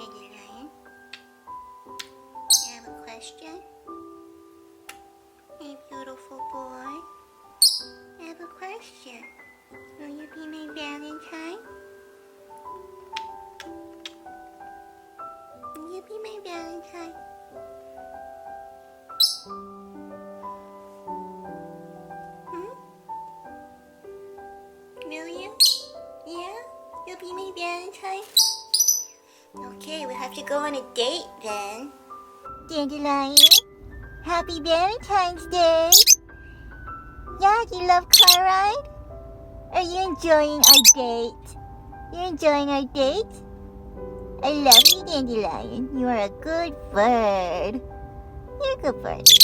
Dandelion. I have a question. Hey, beautiful boy. I have a question. Will you be my Valentine? Will you be my Valentine? Will you? Yeah? You'll be my Valentine? Okay, we'll have to go on a date then. Dandelion, happy Valentine's Day! Yeah, do you love car ride? Are you enjoying our date? You're enjoying our date? I love you, Dandelion. You are a good bird. You're a good bird.